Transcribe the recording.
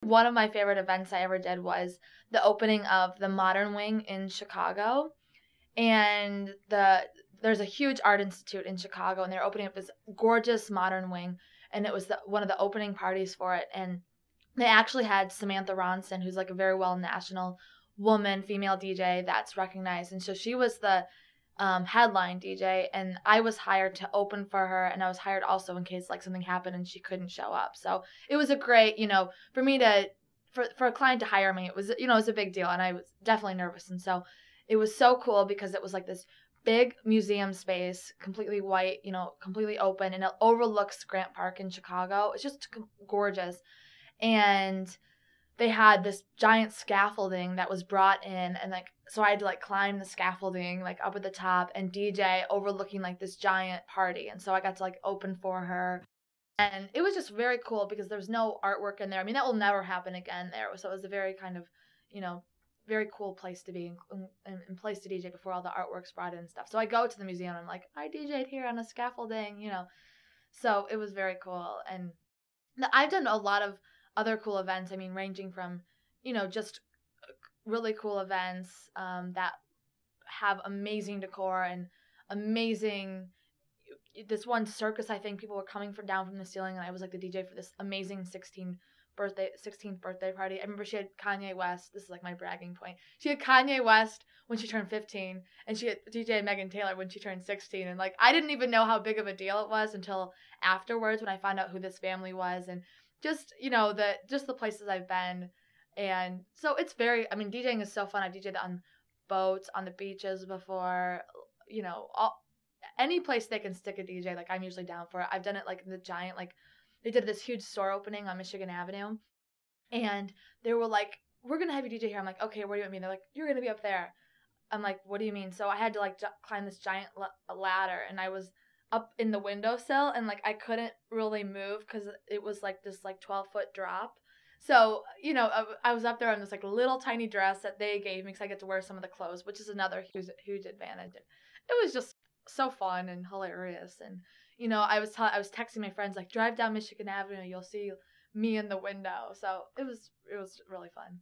One of my favorite events I ever did was the opening of the Modern Wing in Chicago. And there's a huge art institute in Chicago, and they're opening up this gorgeous modern wing, and it was one of the opening parties for it, and they actually had Samantha Ronson, who's like a very well national woman, female DJ that's recognized, and so she was the headline DJ, and I was hired to open for her, and I was hired also in case like something happened and she couldn't show up. So it was a great, for me to for a client to hire me, it was it was a big deal, and I was definitely nervous, and so it was so cool because it was like this big museum space, completely white, completely open, and it overlooks Grant Park in Chicago. It's just gorgeous, and they had this giant scaffolding that was brought in, and like so I had to like climb the scaffolding like up at the top and DJ overlooking like this giant party, and so I got to like open for her, and it was just very cool because there was no artwork in there. I mean, that will never happen again there, so it was a very kind of you know very cool place to be and place to DJ before all the artwork's brought in and stuff. So I go to the museum and I'm like, I DJ'd here on a scaffolding. So it was very cool. And I've done a lot of other cool events. I mean, ranging from, just really cool events that have amazing decor and amazing. This one circus, I think people were coming from down from the ceiling, and I was like the DJ for this amazing 16th birthday party. I remember she had Kanye West. This is like my bragging point. She had Kanye West when she turned 15, and she had DJ Megan Taylor when she turned 16. And like I didn't even know how big of a deal it was until afterwards when I found out who this family was, and just the places I've been. And so it's very. I mean, DJing is so fun. I've DJed on boats, on the beaches before. Any place they can stick a DJ, like I'm usually down for it. I've done it like in the giant, like they did this huge store opening on Michigan Avenue, and they were like, "We're gonna have you DJ here." I'm like, "Okay, where do you want me?" And they're like, "You're gonna be up there." I'm like, "What do you mean?" So I had to like climb this giant ladder, and I was up in the windowsill, and like I couldn't really move because it was like this like 12-foot drop. So I was up there on this like little tiny dress that they gave me because I get to wear some of the clothes, which is another huge advantage. It was just so fun and hilarious, and I was texting my friends like, drive down Michigan Avenue, you'll see me in the window. So it was really fun.